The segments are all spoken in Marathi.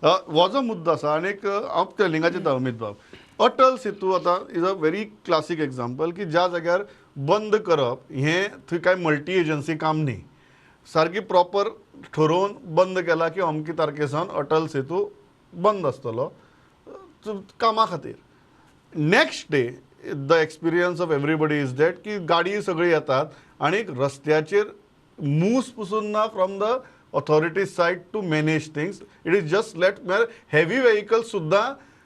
हो जो मुद्दो आसा आनीक हांव टेलिंगाचे अमित बाब, अटल सेतू आतां is a very classic example की ज्या जाग्यार बंद करप हें थंय काय मल्टी एजन्सी काम न्ही. सारकी प्रॉपर ठरोवन बंद केला की अमके तारखेसान अटल सेतू बंद आसतलो कामा खातीर. Next day the experience of everybody is that की गाडी सगळी येतात आणि रस्त्याचेर मूस पसून ना from the authorities side to manage things. It is just late म्हळ्यार हेवी व्हेकल्स सुद्दां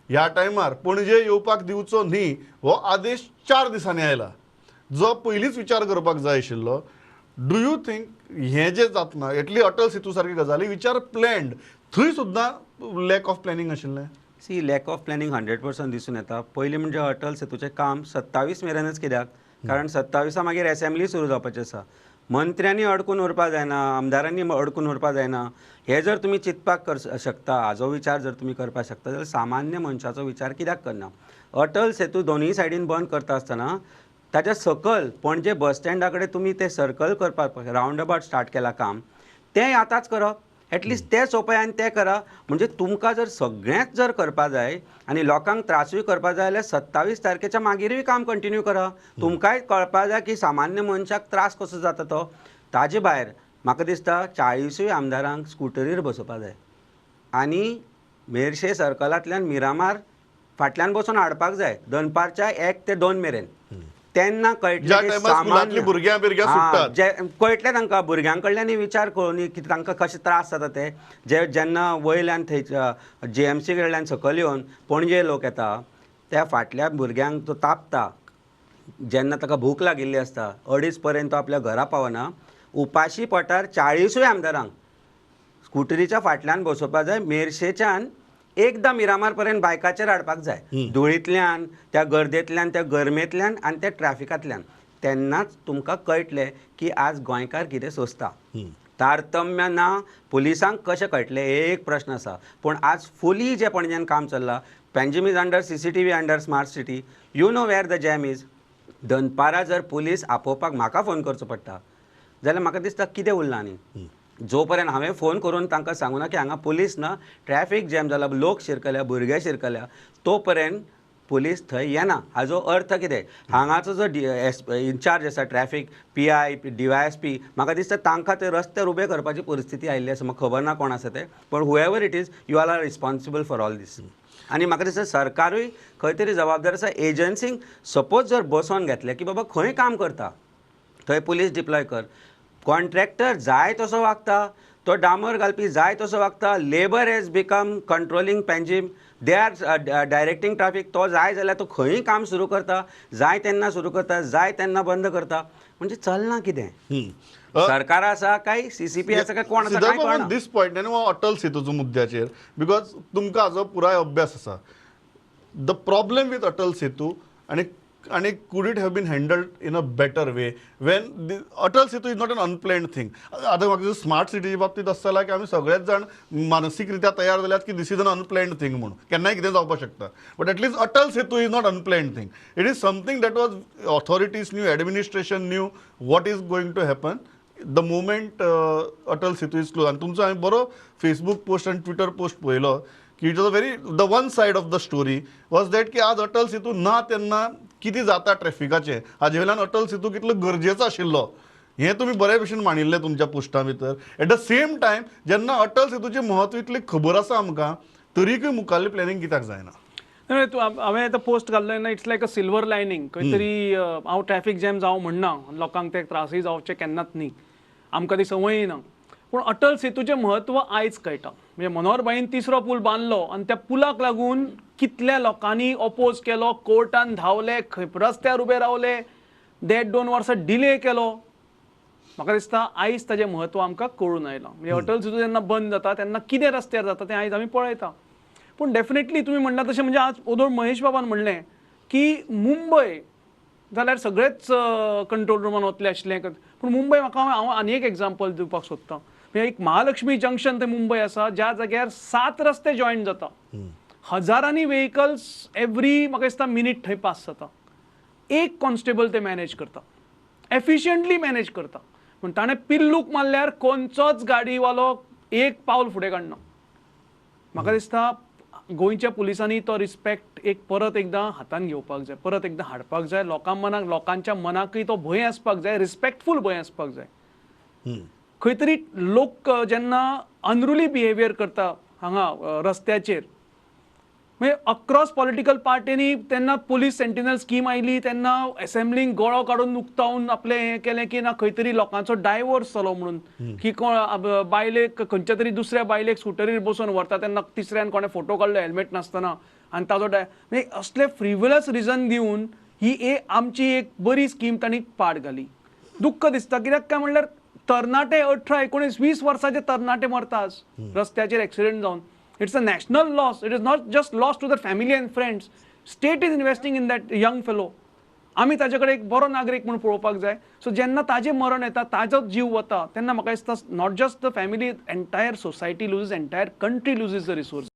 ह्या टायमार पणजे येवपाक दिवचो न्ही हो आदेश 4 दिसांनी आयला, जो पयलींच विचार करपाक जाय आशिल्लो. डू यू थिंक हें जें जातना एटली अटल सेतू सारकी गजाली विच आर प्लॅन्ड थंय सुद्दां लॅक ऑफ प्लॅनिंग आशिल्लें? सी लॅक ऑफ प्लॅनिंग 100% दिसून येता. पयलीं म्हणजे अटल सेतूचें काम 27 मेरेनच कित्याक, कारण 27 मागीर असेंब्ली सुरू जावपाची आसा. मंत्र्यांनी अडकून उरपा जायना, आमदारांनी अडकून उरपा जायना. हे जर तुमी चिंतपाक शकता, हाजो विचार जर तुमी करपाक शकता जाल्यार सामान्य मनशाचो विचार कित्याक करना? अटल सेतू दोनूय सायडीन बंद करता आसतना ताच्या सकयल पणजे बस स्टँडा कडेन तुमी ते सर्कल करपाक रावंड अबावट स्टार्ट केलां काम, तें आतांच करप. एटलिस्ट ते सोंपय आनी तें करा. म्हणजे तुमकां जर सगळेंच जर करपा जाय आनी लोकांक त्रासूय करपा जाय जाल्यार 27 तारखेच्या मागीरूय काम कंटिन्यू करा. तुमकांय कळपा जाय की सामान्य मनशाक त्रास कसो जाता तो. ताजे भायर म्हाका दिसता 40 आमदारांक स्कुटरीर बसोवपा जाय आनी मेर्शे सर्कलांतल्यान मिरामार फाटल्यान बसून हाडपाक जाय दनपारच्या 1 ते 2 मेरेन. तेन्ना कळटलें सामान्य भुरग्यां कळटलें तांकां भुरग्यां कडल्यानय विचार कळून की तांकां कशे त्रास जाता ते. जेन्ना वयल्यान थंय JMC कडल्यान सकयल येवन पणजे लोक येता त्या फाटल्या भुरग्यांक तो तापता. जेन्ना ताका भूक लागिल्ली आसता 2:30 पर्यंत तो आपल्या घरा पावना. उपाशी पोटार 40 आमदारांक स्कुटरीच्या फाटल्यान बसोवपा जाय. मेर्शेच्यान एकदां मिरामार पर्यंत बायकाचेर हाडपाक जाय, धुळींतल्यान, त्या गर्देंतल्यान, त्या गरमेंतल्यान आनी त्या ट्रॅफिकांतल्यान. तेन्नाच तुमकां कळटलें की आज गोंयकार कितें सोंसता. तारतम्य ना. पुलिसांक कशें कळटलें एक प्रश्न आसा. पूण आज फुली जें पणजेन काम चल्लां, Panjim is under CCTV under smart city. You know where the jam is. दनपारां जर पुलीस आपोवपाक म्हाका फोन करचो पडटा जाल्यार म्हाका दिसता कितें उरलां न्ही. जो पर्यंत हांवें फोन करून तांकां सांगूं ना की हांगा पुलीस ना, ट्रॅफीक जॅम जाला, लोक शिरकल्या, भुरगे शिरकल्या, तो पर्यंत पुलीस थंय येना. हाजो अर्थ कितें? हांगाचो जो इन्चार्ज आसा ट्रॅफीक, PI, DYSP, म्हाका दिसता तांकां ते रस्त्यार उबे करपाची परिस्थिती आयिल्ली आसा. म्हाका खबर ना कोण आसा ते, पण however it is, you all are responsible for all this. आनी म्हाका दिसता सरकारूय खंय तरी जबाबदार आसा. एजन्सींक सपोज जर बसोन घेतलें की बाबा खंय काम करता थंय पुलीस डिप्लॉय कर. कॉन्ट्रॅक्टर जाय तसो वागता, तो डामर घालपी जाय तसो वागता. Labour has become controlling Panjim. They are directing traffic. तो जाय जाल्यार तो खंयी काम सुरू करता, जाय तेन्ना सुरू करता, जाय तेन्ना बंद करता. म्हणजे चलना कितें? सरकार आसा काय CCP आसा काय कोण आसा काय कळना. दिस पॉयंट न्हू अटल सेतूचो मुद्द्याचेर बिकॉज तुमकां हाजो पुराय अभ्यास आसा. The problem with Atal Setu आणि could it have been handled in a better way when the Atal Setu is not an unplanned thing. आतां म्हाका स्मार्ट सिटीच्या बाबतींत आसता जाल्यार की आमी सगळेच जाण मानसीकरित्या तयार जाल्यात की this is an unplanned thing म्हणून केन्नाय कितें जावपाक शकता. But at least Atal Setu is not unplanned thing. It is something that was authorities knew, administration knew what is going to happen the moment Atal Setu is close. आनी तुमचो हांवें बरो फेसबूक पोस्ट आनी ट्विटर पोस्ट पळयलो की it was a very the one side of the story was that की आज अटल सेतू ना तेन्ना कितें जाता ट्रॅफिकाचें, हाजे वयल्यान अटल सेतू कितलो गरजेचो आशिल्लो हें तुमी बरे भशेन मांडिल्लें तुमच्या पोस्टा भितर. एट द सेम टायम जेन्ना अटल सेतूचें म्हत्व इतली खबर आसा आमकां तरीकय मुखाल्ली प्लॅनिंग कित्याक जायना? हांवें आतां पोस्ट घाल्लो ना, it's like a silver lining. खंय तरी हांव ट्रॅफीक जॅम जावं म्हणना, लोकांक ते त्रासय जावचे केन्नाच न्ही, आमकां ती संवय ना. पूण अटल सेतूचें म्हत्व आयज कळटा. म्हणजे मनोहरभाईन 3रो पूल बांदलो आनी त्या पुलाक लागून कितल्या लोकांनी ऑपोज केलो, कोर्टान धांवले, रस्त्यार उबे रावले, 1.5-2 वर्सां डिले केलो. म्हाका दिसता आयज ताजें म्हत्व आमकां कळून आयलां. म्हणजे अटल सेतू जेन्ना बंद जाता तेन्ना कितें रस्त्यार जाता तें आयज आमी पळयता. पूण डेफिनेटली तुमी म्हणला तशें म्हणजे आज ओदोळ महेश बाबान म्हणलें की मुंबय जाल्यार सगळेच कंट्रोल रुमान वतले आशिल्ले. पूण मुंबय म्हाका हांव आनी एक एग्जांपल दिवपाक सोदतां. म्हणजे एक महालक्ष्मी जंक्शन ते मुंबय आसा ज्या जाग्यार 7 रस्ते जॉयन जाता. हजारांनी व्हेकल्स एवरी म्हाका दिसता मिनीट थंय पास जाता. एक कॉन्स्टेबल ते मॅनेज करता, एफिशियंटली मॅनेज करता. पूण ताणें पिल्लूक मारल्यार खंयचोच गाडीवालो एक पावल फुडें काडना. म्हाका दिसता गोंयच्या पुलिसांनी तो रिस्पेक्ट एक परत एकदां हातान घेवपाक जाय, परत एकदां हाडपाक जाय. लोकांच्या मनाकय तो भंय आसपाक जाय, रिस्पेक्टफूल भंय आसपाक जाय. खंय तरी लोक जेन्ना अनरुली बिहेवियर करता हांगा रस्त्याचेर, म्हणजे अक्रॉस पॉलिटिकल पार्टीनी तेन्ना पुलीस सेंटिनल स्कीम आयली तेन्ना असेंब्लींक गळो काडून उक्तावून आपलें हें केलें की ना खंय तरी लोकांचो डायवोर्स जालो म्हणून की बायलेक खंयच्या तरी दुसऱ्या बायलेक स्कुटरीर बसून व्हरता तेन्ना तिसऱ्यान कोणें फोटो काडलो हेल्मेट नासतना आनी ताजो म्हणजे असले फ्रिवलस रिजन दिवन ही आमची एक बरी स्कीम तांणी पाड घाली. दुख्ख दिसता कित्याक काय म्हणल्यार तरणाटे 18-19-20 वर्सांचे तरणाटे मरता आज रस्त्याचेर एक्सिडेंट जावन. It's a national loss. It is not just loss to their family and friends. State is investing in that young fellow. आमी ताजे कडेन एक बरो नागरीक म्हणून पळोवपाक जाय. सो जेन्ना ताजें मरण येता, ताजो जीव वता, तेन्ना म्हाका दिसता not just the family, entire society loses, entire country loses the resource.